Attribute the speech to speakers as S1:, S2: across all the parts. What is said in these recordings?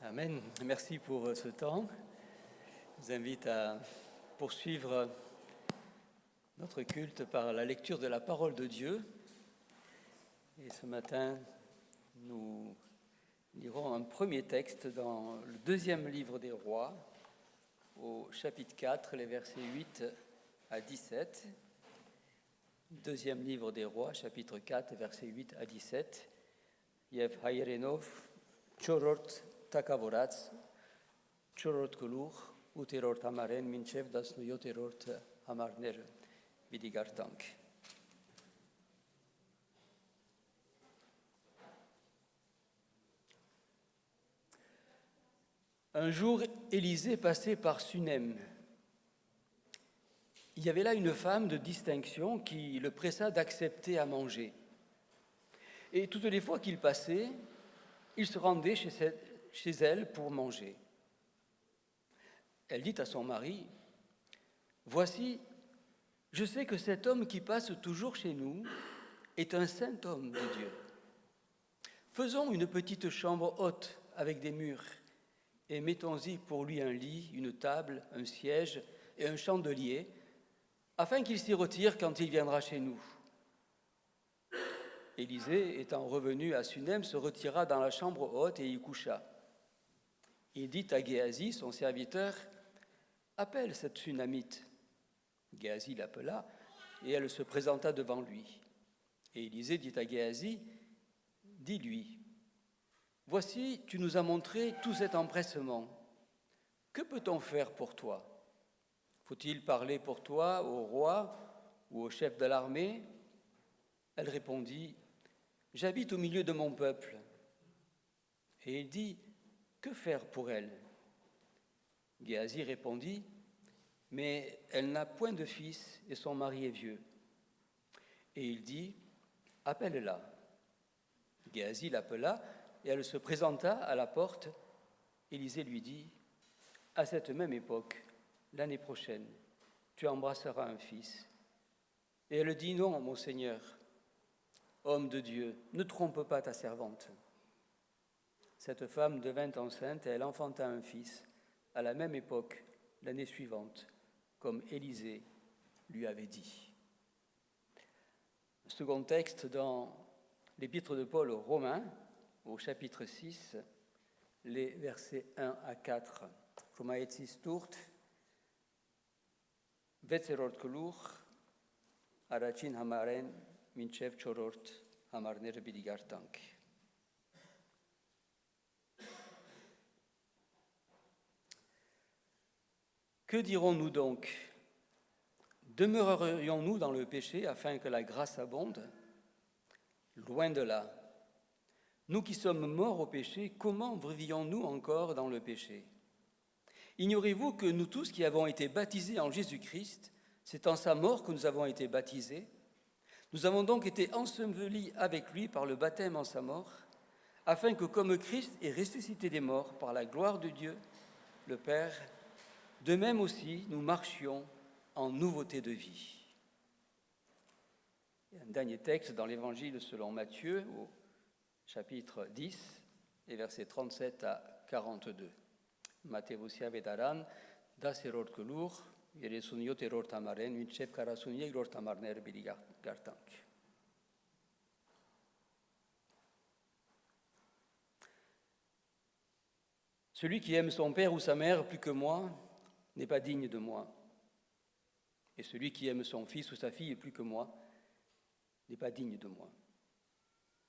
S1: Amen. Merci pour ce temps. Je vous invite à poursuivre notre culte par la lecture de la parole de Dieu. Et ce matin, nous lirons un premier texte dans le deuxième livre des Rois, au chapitre 4, les versets 8 à 17. Deuxième livre des Rois, chapitre 4, versets 8 à 17. Yev Hayrenov, Chorort Takavoratz, Chorort Kulur, Uterort Amaren, Minchev das Nuyoterort Amarner, Vidigartank. Un jour, Élisée passait par Sunem. Il y avait là une femme de distinction qui le pressa d'accepter à manger. Et toutes les fois qu'il passait, il se rendait chez elle pour manger. Elle dit à son mari, « Voici, je sais que cet homme qui passe toujours chez nous est un saint homme de Dieu. Faisons une petite chambre haute avec des murs et mettons-y pour lui un lit, une table, un siège et un chandelier, afin qu'il s'y retire quand il viendra chez nous. » Élisée, étant revenu à Sunem, se retira dans la chambre haute et y coucha. Il dit à Géasi, son serviteur, « Appelle cette Sunamite. » Géasi l'appela, et elle se présenta devant lui. Et Élisée dit à Géasi, « Dis-lui, voici, tu nous as montré tout cet empressement. Que peut-on faire pour toi? Faut-il parler pour toi au roi ou au chef de l'armée? » Elle répondit, « J'habite au milieu de mon peuple. » Et il dit, « Que faire pour elle ?» Géasi répondit, « Mais elle n'a point de fils et son mari est vieux. » Et il dit, « Appelle-la. » Géasi l'appela et elle se présenta à la porte. Élisée lui dit, « À cette même époque, l'année prochaine, tu embrasseras un fils. » Et elle dit, « Non, mon Seigneur, homme de Dieu, ne trompe pas ta servante. » Cette femme devint enceinte et elle enfanta un fils à la même époque, l'année suivante, comme Élisée lui avait dit. Second texte dans l'épître de Paul aux Romains, au chapitre 6, les versets 1 à 4. Romaetis tourt, vetzerort kulur, arachin hamaren, minchev chorort, hamarner bidigartank. Que dirons-nous donc? Demeurerions-nous dans le péché afin que la grâce abonde? Loin de là. Nous qui sommes morts au péché, comment vivions-nous encore dans le péché? Ignorez-vous que nous tous qui avons été baptisés en Jésus-Christ, c'est en sa mort que nous avons été baptisés? Nous avons donc été ensevelis avec lui par le baptême en sa mort, afin que comme Christ est ressuscité des morts par la gloire de Dieu, le Père, de même aussi nous marchions en nouveauté de vie. Et un dernier texte dans l'Évangile selon Matthieu, au chapitre 10, et versets 37 à 42. Matthäus vedaran, das erort kulur, yeresuniot erort amaren, vinchep karasunie erort amarner bidigartank. Celui qui aime son père ou sa mère plus que moi n'est pas digne de moi. Et celui qui aime son fils ou sa fille plus que moi n'est pas digne de moi.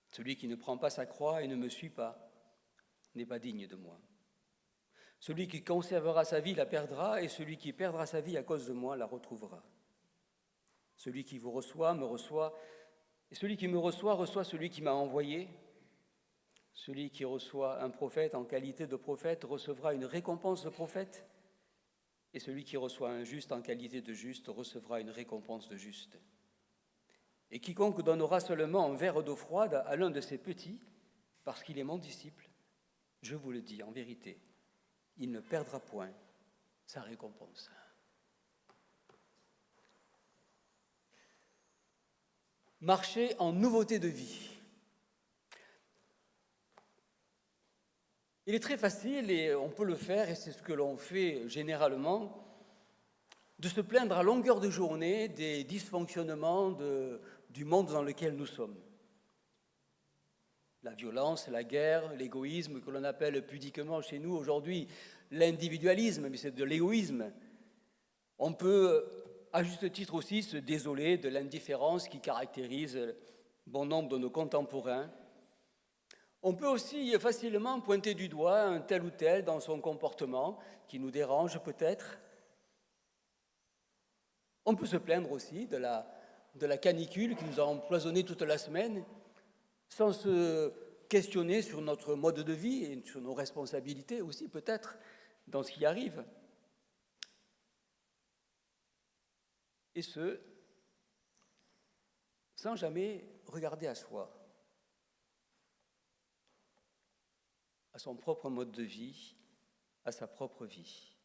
S1: Celui qui ne prend pas sa croix et ne me suit pas n'est pas digne de moi. Celui qui conservera sa vie la perdra, et celui qui perdra sa vie à cause de moi la retrouvera. Celui qui vous reçoit me reçoit, et celui qui me reçoit reçoit celui qui m'a envoyé. Celui qui reçoit un prophète en qualité de prophète recevra une récompense de prophète, et celui qui reçoit un juste en qualité de juste recevra une récompense de juste. Et quiconque donnera seulement un verre d'eau froide à l'un de ces petits, parce qu'il est mon disciple, je vous le dis en vérité, il ne perdra point sa récompense. Marcher en nouveauté de vie. Il est très facile, et on peut le faire, et c'est ce que l'on fait généralement, de se plaindre à longueur de journée des dysfonctionnements du monde dans lequel nous sommes. La violence, la guerre, l'égoïsme, que l'on appelle pudiquement chez nous aujourd'hui l'individualisme, mais c'est de l'égoïsme. On peut, à juste titre aussi, se désoler de l'indifférence qui caractérise bon nombre de nos contemporains. On peut aussi facilement pointer du doigt un tel ou tel dans son comportement qui nous dérange peut-être. On peut se plaindre aussi de la canicule qui nous a empoisonné toute la semaine, sans se questionner sur notre mode de vie et sur nos responsabilités aussi peut-être dans ce qui arrive. Et ce, sans jamais regarder à soi, à son propre mode de vie, à sa propre vie.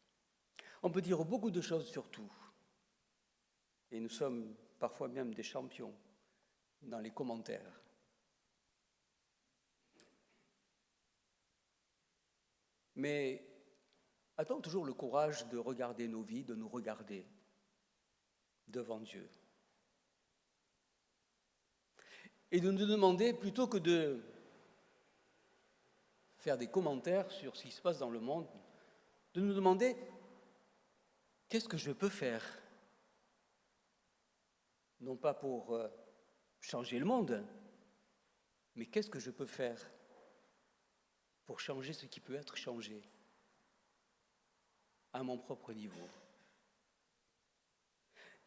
S1: On peut dire beaucoup de choses sur tout, et nous sommes parfois même des champions dans les commentaires. Mais a-t-on toujours le courage de regarder nos vies, de nous regarder devant Dieu? Et de nous demander, plutôt que de faire des commentaires sur ce qui se passe dans le monde, de nous demander qu'est-ce que je peux faire? Non pas pour changer le monde, mais qu'est-ce que je peux faire pour changer ce qui peut être changé à mon propre niveau?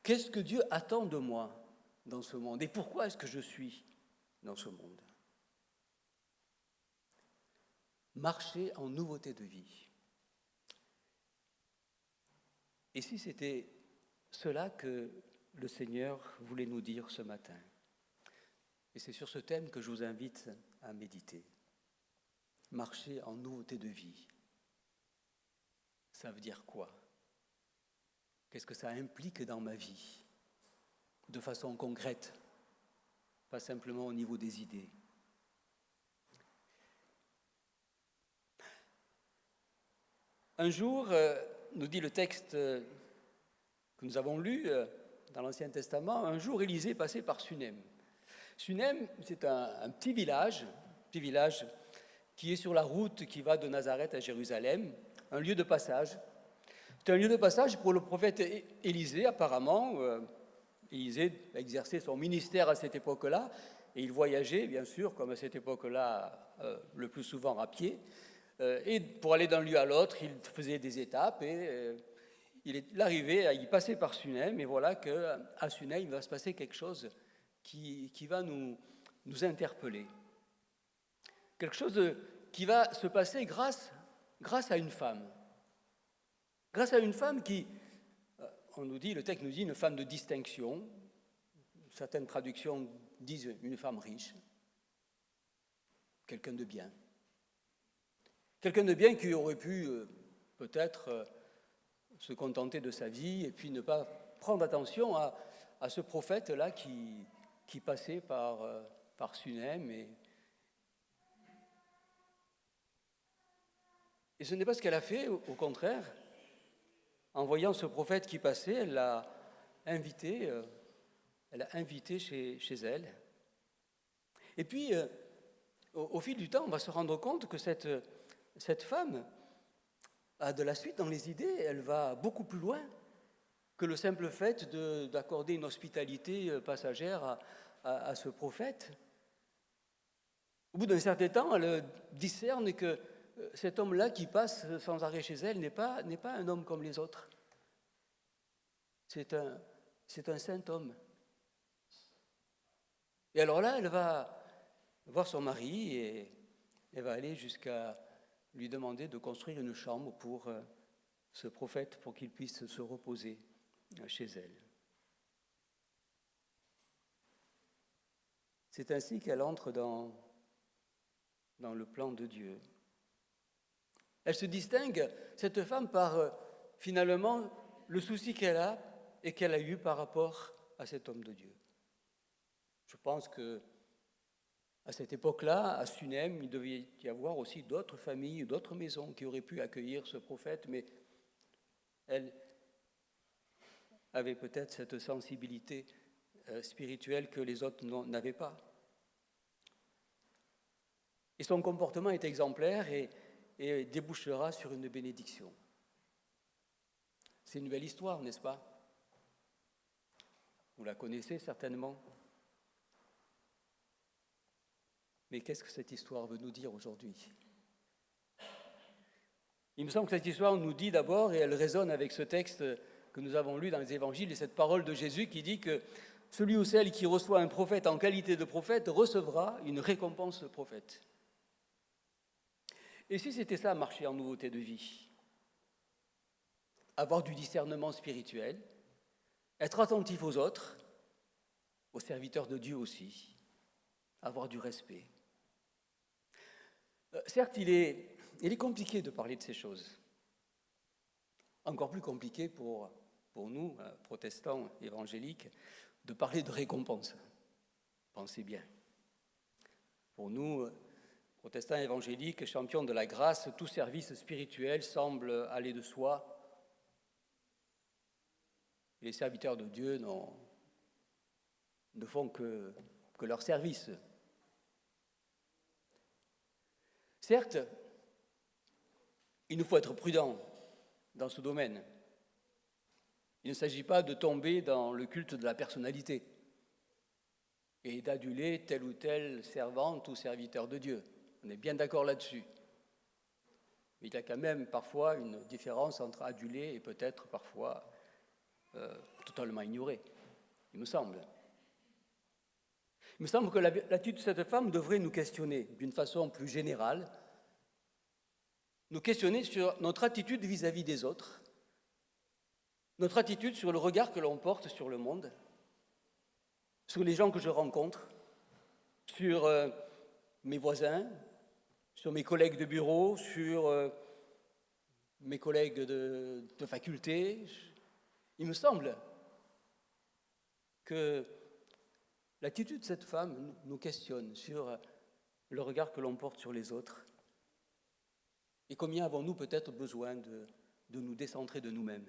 S1: Qu'est-ce que Dieu attend de moi dans ce monde? Et pourquoi est-ce que je suis dans ce monde? Marcher en nouveauté de vie. Et si c'était cela que le Seigneur voulait nous dire ce matin? Et c'est sur ce thème que je vous invite à méditer. Marcher en nouveauté de vie. Ça veut dire quoi? Qu'est-ce que ça implique dans ma vie? De façon concrète, pas simplement au niveau des idées. Un jour, nous dit le texte que nous avons lu dans l'Ancien Testament, un jour Élisée passait par Sunem. Sunem, c'est un petit village qui est sur la route qui va de Nazareth à Jérusalem, un lieu de passage. C'est un lieu de passage pour le prophète Élisée, apparemment. Élisée exerçait son ministère à cette époque-là, et il voyageait, bien sûr, comme à cette époque-là, le plus souvent à pied. Et pour aller d'un lieu à l'autre, il faisait des étapes, et il arrivait, il passait par Sunem, et voilà qu'à Sunem, il va se passer quelque chose qui va nous interpeller. Quelque chose qui va se passer grâce à une femme. Grâce à une femme qui, le texte nous dit, une femme de distinction. Certaines traductions disent une femme riche. Quelqu'un de bien. Quelqu'un de bien qui aurait pu peut-être se contenter de sa vie et puis ne pas prendre attention à ce prophète-là qui passait par Sunem. Et ce n'est pas ce qu'elle a fait, au contraire. En voyant ce prophète qui passait, elle l'a invité chez elle. Et puis, au fil du temps, on va se rendre compte que cette femme a de la suite dans les idées. Elle va beaucoup plus loin que le simple fait d'accorder une hospitalité passagère à ce prophète. Au bout d'un certain temps, elle discerne que cet homme-là qui passe sans arrêt chez elle n'est pas un homme comme les autres. C'est un saint homme. Et alors là, elle va voir son mari et elle va aller jusqu'à lui demander de construire une chambre pour ce prophète, pour qu'il puisse se reposer chez elle. C'est ainsi qu'elle entre dans le plan de Dieu. Elle se distingue, cette femme, par finalement le souci qu'elle a et qu'elle a eu par rapport à cet homme de Dieu. Je pense que À cette époque-là, à Sunem, il devait y avoir aussi d'autres familles, d'autres maisons qui auraient pu accueillir ce prophète, mais elle avait peut-être cette sensibilité spirituelle que les autres n'avaient pas. Et son comportement est exemplaire et débouchera sur une bénédiction. C'est une belle histoire, n'est-ce pas? Vous la connaissez certainement. Mais qu'est-ce que cette histoire veut nous dire aujourd'hui? Il me semble que cette histoire nous dit d'abord, et elle résonne avec ce texte que nous avons lu dans les évangiles, et cette parole de Jésus qui dit que celui ou celle qui reçoit un prophète en qualité de prophète recevra une récompense de prophète. Et si c'était ça, marcher en nouveauté de vie? Avoir du discernement spirituel, être attentif aux autres, aux serviteurs de Dieu aussi, avoir du respect. Certes, il est compliqué de parler de ces choses. Encore plus compliqué pour nous, protestants évangéliques, de parler de récompense. Pensez bien. Pour nous, protestants évangéliques, champions de la grâce, tout service spirituel semble aller de soi. Les serviteurs de Dieu ne font que leur service. Certes, il nous faut être prudents dans ce domaine. Il ne s'agit pas de tomber dans le culte de la personnalité et d'aduler telle ou telle servante ou serviteur de Dieu. On est bien d'accord là-dessus. Mais il y a quand même parfois une différence entre aduler et peut-être parfois totalement ignorer, il me semble. Il me semble que l'attitude de cette femme devrait nous questionner d'une façon plus générale, nous questionner sur notre attitude vis-à-vis des autres, notre attitude sur le regard que l'on porte sur le monde, sur les gens que je rencontre, sur mes voisins, sur mes collègues de bureau, sur mes collègues de faculté. Il me semble que l'attitude de cette femme nous questionne sur le regard que l'on porte sur les autres. Et combien avons-nous peut-être besoin de nous décentrer de nous-mêmes?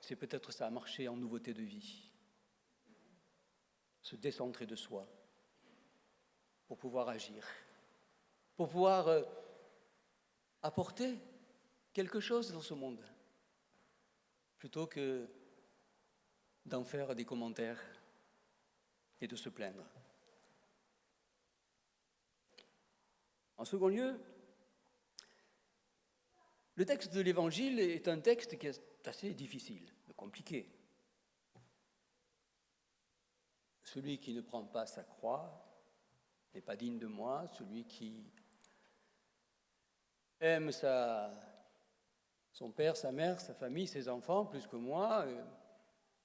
S1: C'est peut-être ça, marcher en nouveauté de vie. Se décentrer de soi pour pouvoir agir, pour pouvoir apporter quelque chose dans ce monde, plutôt que d'en faire des commentaires et de se plaindre. En second lieu, le texte de l'Évangile est un texte qui est assez difficile, compliqué. Celui qui ne prend pas sa croix n'est pas digne de moi, celui qui aime son père, sa mère, sa famille, ses enfants plus que moi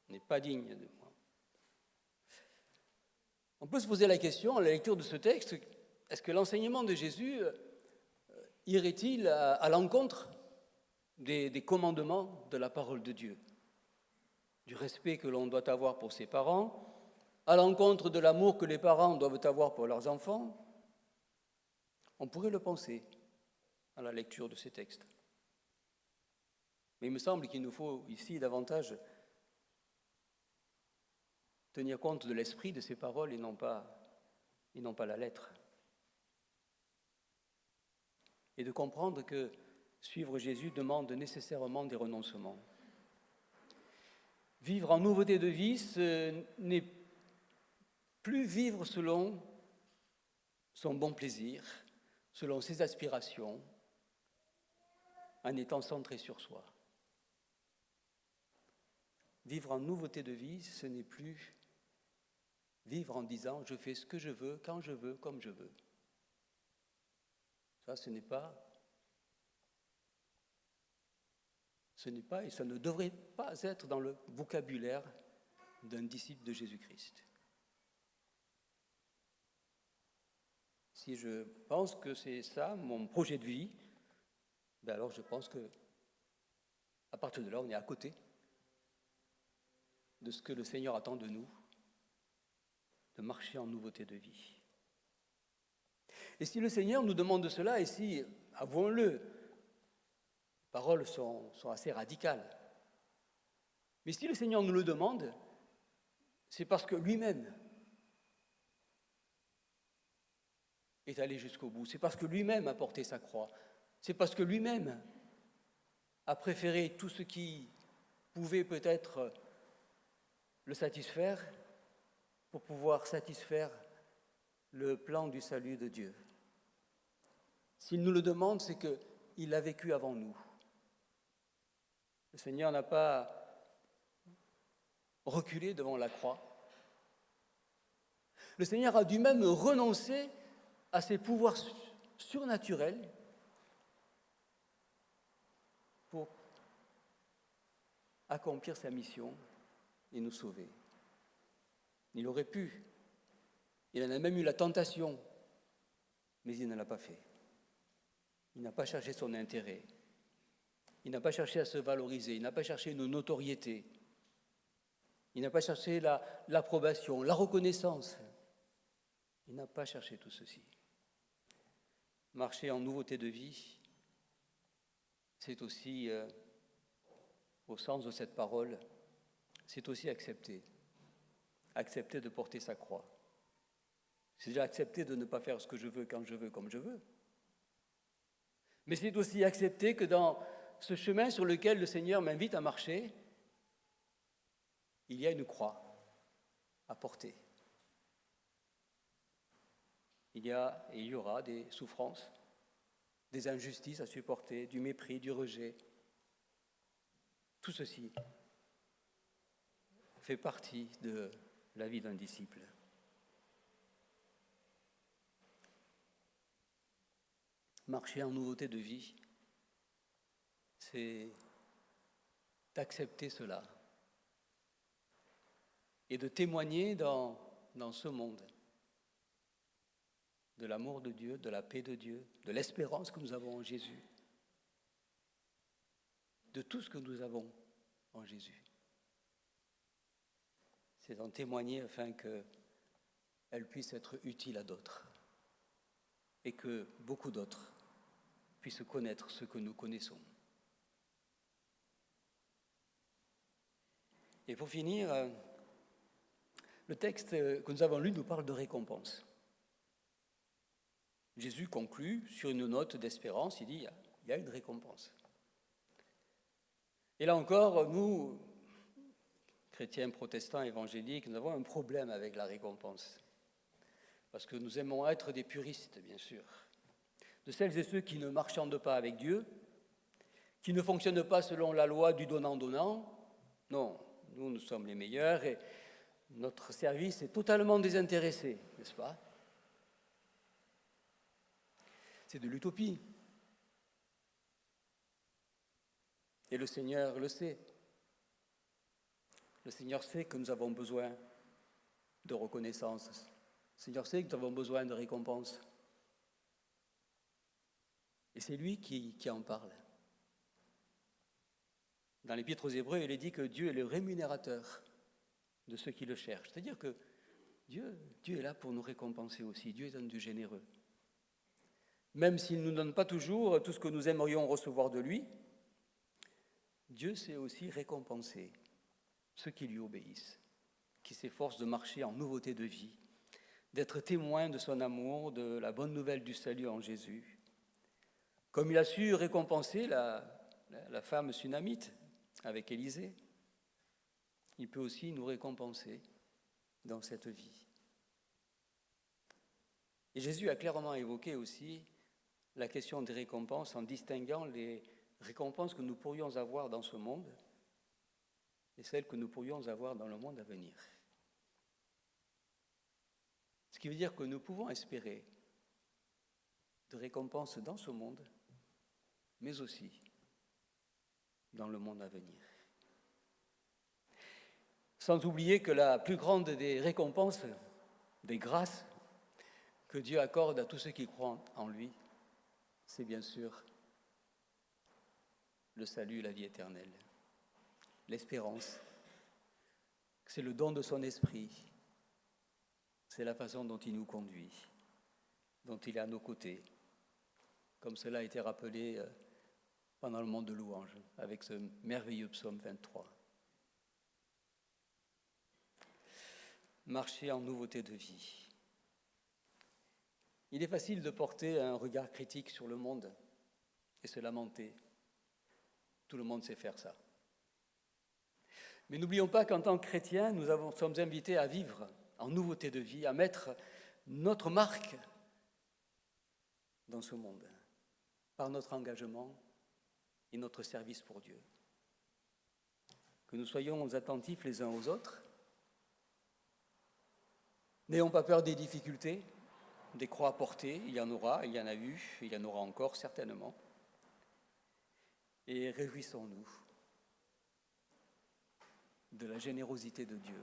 S1: n'est pas digne de moi. On peut se poser la question, à la lecture de ce texte, est-ce que l'enseignement de Jésus irait-il à l'encontre des commandements de la parole de Dieu, du respect que l'on doit avoir pour ses parents, à l'encontre de l'amour que les parents doivent avoir pour leurs enfants? On pourrait le penser à la lecture de ces textes. Mais il me semble qu'il nous faut ici davantage tenir compte de l'esprit de ces paroles et non pas la lettre. Et de comprendre que suivre Jésus demande nécessairement des renoncements. Vivre en nouveauté de vie, ce n'est plus vivre selon son bon plaisir, selon ses aspirations, en étant centré sur soi. Vivre en nouveauté de vie, ce n'est plus vivre en disant « je fais ce que je veux, quand je veux, comme je veux ». Ça, ce n'est pas et ça ne devrait pas être dans le vocabulaire d'un disciple de Jésus-Christ. Si je pense que c'est ça, mon projet de vie, ben alors je pense que à partir de là, on est à côté de ce que le Seigneur attend de nous. de marcher en nouveauté de vie. Et si le Seigneur nous demande cela, et si, avouons-le, les paroles sont assez radicales, mais si le Seigneur nous le demande, c'est parce que lui-même est allé jusqu'au bout, c'est parce que lui-même a porté sa croix, c'est parce que lui-même a préféré tout ce qui pouvait peut-être le satisfaire pour pouvoir satisfaire le plan du salut de Dieu. S'il nous le demande, c'est qu'il l'a vécu avant nous. Le Seigneur n'a pas reculé devant la croix. Le Seigneur a dû même renoncer à ses pouvoirs surnaturels pour accomplir sa mission et nous sauver. Il aurait pu, il en a même eu la tentation, mais il ne l'a pas fait. Il n'a pas cherché son intérêt, il n'a pas cherché à se valoriser, il n'a pas cherché une notoriété, il n'a pas cherché l'approbation, la reconnaissance. Il n'a pas cherché tout ceci. Marcher en nouveauté de vie, c'est aussi, au sens de cette parole, c'est aussi accepter de porter sa croix. C'est déjà accepter de ne pas faire ce que je veux, quand je veux, comme je veux. Mais c'est aussi accepter que dans ce chemin sur lequel le Seigneur m'invite à marcher, il y a une croix à porter. Il y aura des souffrances, des injustices à supporter, du mépris, du rejet. Tout ceci fait partie de la vie d'un disciple. Marcher en nouveauté de vie, c'est d'accepter cela et de témoigner dans ce monde de l'amour de Dieu, de la paix de Dieu, de l'espérance que nous avons en Jésus, de tout ce que nous avons en Jésus. C'est d'en témoigner afin qu'elle puisse être utile à d'autres et que beaucoup d'autres puissent connaître ce que nous connaissons. Et pour finir, le texte que nous avons lu nous parle de récompense. Jésus conclut sur une note d'espérance, il dit il y a une récompense. Et là encore, nous, chrétiens, protestants, évangéliques, nous avons un problème avec la récompense. Parce que nous aimons être des puristes, bien sûr. De celles et ceux qui ne marchandent pas avec Dieu, qui ne fonctionnent pas selon la loi du donnant-donnant. Non, nous sommes les meilleurs et notre service est totalement désintéressé, n'est-ce pas ? C'est de l'utopie. Et le Seigneur le sait. Le Seigneur sait que nous avons besoin de reconnaissance. Le Seigneur sait que nous avons besoin de récompense. Et c'est lui qui en parle. Dans l'Épître aux Hébreux, il est dit que Dieu est le rémunérateur de ceux qui le cherchent. C'est-à-dire que Dieu est là pour nous récompenser aussi. Dieu est un Dieu généreux. Même s'il ne nous donne pas toujours tout ce que nous aimerions recevoir de lui, Dieu sait aussi récompenser ceux qui lui obéissent, qui s'efforcent de marcher en nouveauté de vie, d'être témoins de son amour, de la bonne nouvelle du salut en Jésus. Comme il a su récompenser la femme sunamite avec Élisée, il peut aussi nous récompenser dans cette vie. Et Jésus a clairement évoqué aussi la question des récompenses en distinguant les récompenses que nous pourrions avoir dans ce monde et celles que nous pourrions avoir dans le monde à venir. Ce qui veut dire que nous pouvons espérer de récompenses dans ce monde, mais aussi dans le monde à venir. Sans oublier que la plus grande des récompenses, des grâces que Dieu accorde à tous ceux qui croient en lui, c'est bien sûr le salut, la vie éternelle, l'espérance. C'est le don de son esprit, c'est la façon dont il nous conduit, dont il est à nos côtés, comme cela a été rappelé pendant le monde de louange, avec ce merveilleux psaume 23. Marcher en nouveauté de vie. Il est facile de porter un regard critique sur le monde et se lamenter. Tout le monde sait faire ça. Mais n'oublions pas qu'en tant que chrétiens, nous sommes invités à vivre en nouveauté de vie, à mettre notre marque dans ce monde, par notre engagement et notre service pour Dieu. Que nous soyons attentifs les uns aux autres, n'ayons pas peur des difficultés, des croix à porter, il y en aura, il y en a eu, il y en aura encore certainement, et réjouissons-nous de la générosité de Dieu.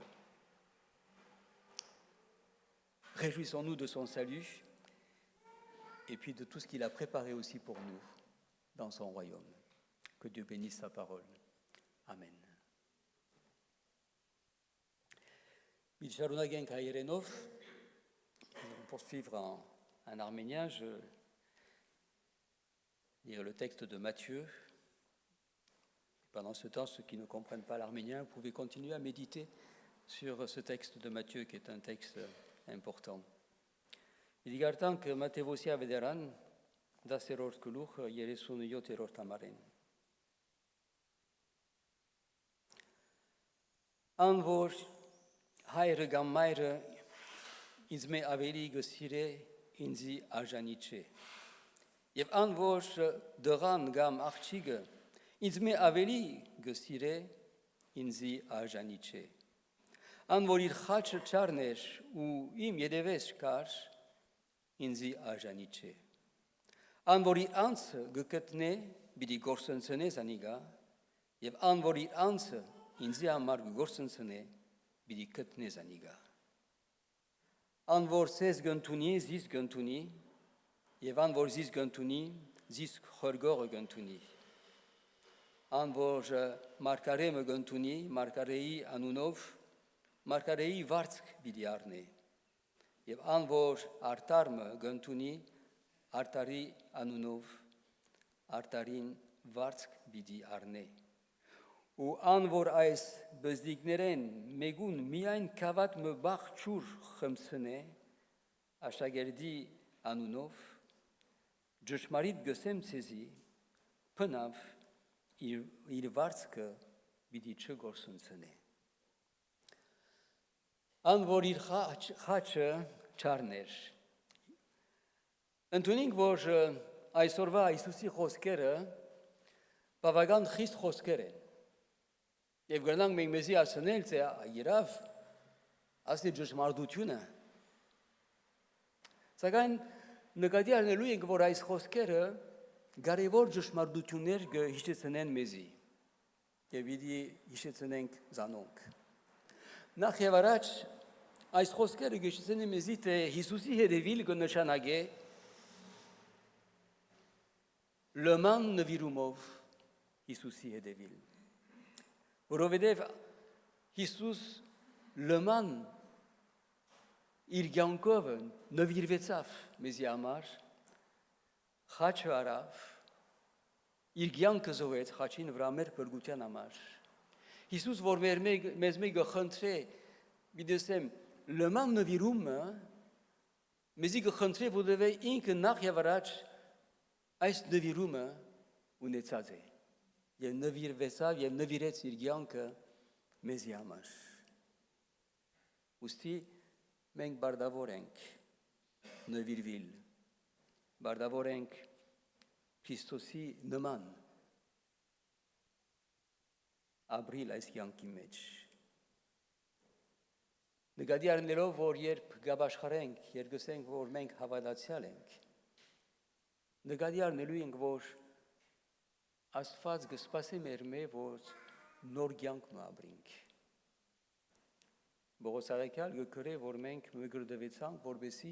S1: Réjouissons-nous de son salut et puis de tout ce qu'il a préparé aussi pour nous dans son royaume. Que Dieu bénisse sa parole. Amen. Milcharunagen Kairenov, nous allons poursuivre en arménien. Je lirai le texte de Matthieu. Pendant ce temps, ceux qui ne comprennent pas l'arménien, vous pouvez continuer à méditer sur ce texte de Matthieu qui est un texte important. Իդիգարտանք Մատթեոսի ավետարան 10-րդ գլուխ 37-րդ համարեն։ Ան որ հայրը կամ մայրը ինձ մե ավելի գսիրե ինձի արժանի չէ։ Եվ ան որ դղան կամ աղջիկը ինձ մե ավելի գսիրե ինձի արժանի չէ։ Ան որ իր խաչը չառներ ու իմ ետևես կար ինձի արժանի չէ։ Ան որ իր անձը գտնե պիտի գործընծնե զանիգա եւ ան որ իր անձը ինձի համար գործընծնե պիտի գտնե զանիգա։ Ան որ ցես գնտունի զիս գնտունի եւ ան որ զիս գնտունի զիս խորգողը գնտունի։ Ան որ մարգարեմը գնտունի մարգարեի անունով մարգարեի վարձք պիտի առնե։ Եվ ան որ արտարմը գնտունի արտարի անունով արտարին վարձք պիտի առնե։ Ու ան որ այս բզդիկներեն մեգուն միայն կավատ մը բախչուր խմսնե աշակերտի անունով ճշմարիտ գսեմ ցեզի փնավ իր վարձքը պիտի չգործընծնե։ Ան որ իր խաչը չառներ։ Ընդունենք, որ այսօրվա Հիսուսի խոսքերը բավական խիստ խոսքեր են։ Եվ գնանք մենք մեզի ասնել, թե իրավ, ասի ճշմարտությունը։ Սակայն նկատի առնելու ենք, որ այս խոսքերը կարևոր ճշմարտություններ կհիշեցնեն մեզի։ Եվ իդի հիշեցնենք զանոնք։ Նախ եւ առաջ այս խոսքերը գիշեցին մեզի թե Հիսուսի հետևիլ կնշանակե լման նվիրումով Հիսուսի հետևիլ։ Որովհետև Հիսուս լման իր կյանքով նվիրվեցավ մեզի համար, խաչը արավ, իր կյանքը զոհեց խաչին վրա մեր փրկության համար։ Հիսուս որ մեզ մեկ խնդրե, բիդեսեմ լման նվիրումը մեզի կխնդրե, որովհետև ինքը նախ եւ առաջ այս նվիրումը ունեցած է եւ նվիրվեցավ եւ նվիրեց իր կյանքը մեզի համար։ Ուստի մենք բարդավոր ենք նվիրվել, բարդավոր ենք Քրիստոսի նման ապրիլ այս կյանքի մեջ։ Նկատի առնելով, որ երբ գաբաշխարենք, երբ գսենք, որ մենք հավատացյալ ենք, նկատի առնելու ենք, որ Աստված կսպասի մեր մե, որ նոր կյանք մը ապրենք։ Պողոս առաքյալ գրե, որ մենք մգրդվեցանք, որպեսզի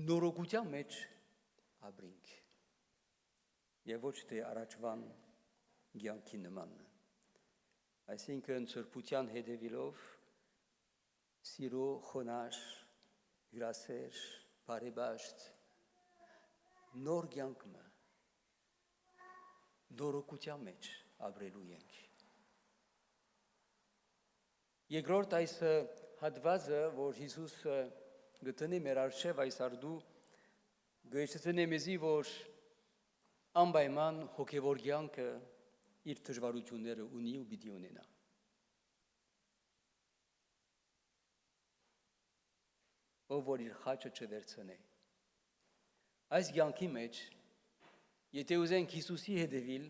S1: նորոգության մեջ ապրենք։ Եվ ոչ թե առաջվան կյանքի նման։ Այսինքն սրբության հետևելով Siro, Jonas, Graseș, Parebaști, Norgiankme, Dorokuťameč, Abrelujenk. Երկրորդ այս հատվածը, որ Հիսուսը գտնի մեր առջև այս արդու, գոյացնի մեզի, որ անպայման հոգևոր կյանքը իր դժվարությունները ունի ու պիտի ունենա։ Ով որ իր խաչը չվերցնե։ Այս կյանքի մեջ, եթե ուզենք Հիսուսի հետևել,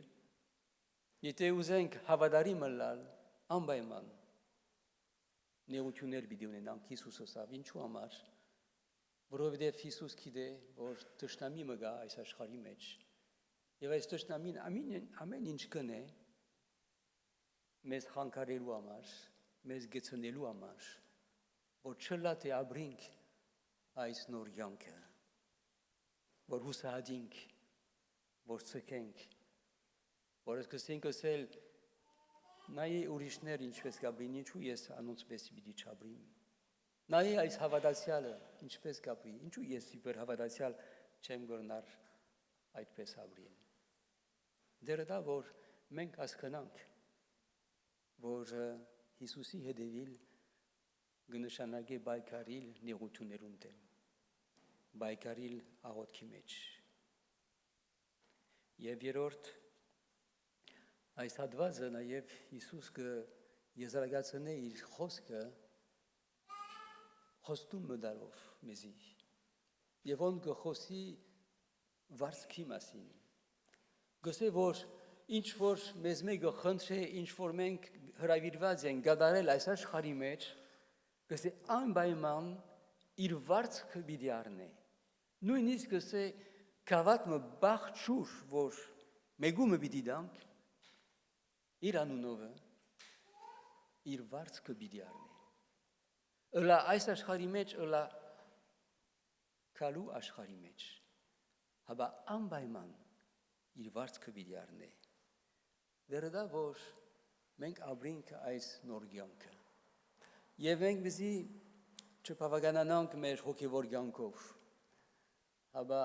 S1: եթե ուզենք հավատարիմ մնալ, անպայման նեղություններ պիտի ունենանք Հիսուսը ասավ, ինչու համար, որովհետև Հիսուս գիտե, որ թշնամի մը գա այս աշխարհի մեջ, եւ այս թշնամին ամեն ինչ կնե մեզ խանգարելու համար, մեզ գցնելու համար, որ չլա թե ապրենք այս նոր կյանքը, որ հուսահատենք, որ ցկենք, որ սկսենք ասել նայ ուրիշներ ինչպես կապրին, ինչու ես անոնց պես պիտի չապրիմ։ Նայ այս հավատացյալը ինչպես կապրի, ինչու ես իբր հավատացյալ չեմ գորնար այդպես ապրին։ Դեռ դա որ մենք հասկանանք, որ Հիսուսի հետևել կնշանակի բայկարիլ նեղություններուն դեմ, բայկարիլ աղոթքի մեջ։ Եվ երրորդ այս հատվածը նաև Հիսուս կեզրակացնե իր խոսքը խոստում մտալով մեզի եւ ոնց կխոսի վարձքի մասին գսե որ ինչ որ մեզ մեկը խնդրե ինչ որ մենք հրավիրված ենք գդարել այս աշխարհի մեջ գսե անպայման իր վարձքը պիտի առնե նույնիսկ գսե կավատը բախչուր որ մեգումը պիտի դանք իր անունովը իր վարձքը պիտի առնի ըլա այս աշխարհի մեջ ըլա քալու աշխարհի մեջ հաբա անպայման իր վարձքը պիտի առնի դեռ դա որ մենք ապրենք այս նոր կյանքը եւ մենք բզի չբավականանանք մեր հոգեվոր կյանքով հաբա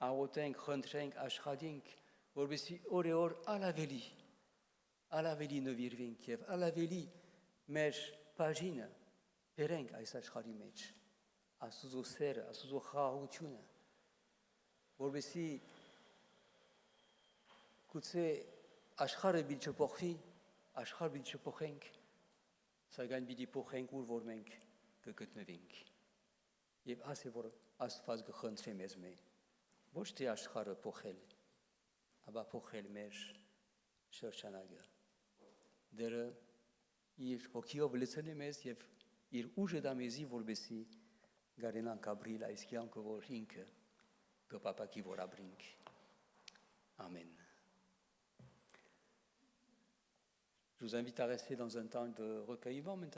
S1: աղոթենք խնդրենք աշխատենք որպեսզի օր ալավելի նվիրվենք եւ ալավելի մեր բաժինը բերենք այս աշխարհի մեջ Աստծո սերը, Աստծո խաղաղությունը որպեսզի գուցե աշխարհը պիտի չփոխվի, աշխարհը պիտի չփոխենք, սակայն պիտի փոխենք ուր որ մենք կգտնվենք եւ ասե որ Աստված կխնդրի մեզ ոչ թե աշխարհը փոխել, ապա փոխել մեր շրջանակը դերը իր հոգիով լցնի մեզ եւ իր ուժը դա մեզի որպեսի գարենանք ապրիլ այս կյանքը որ ինքը կպապակի որ ապրենք Amen. Je vous invite à rester dans un temps de recueillement maintenant.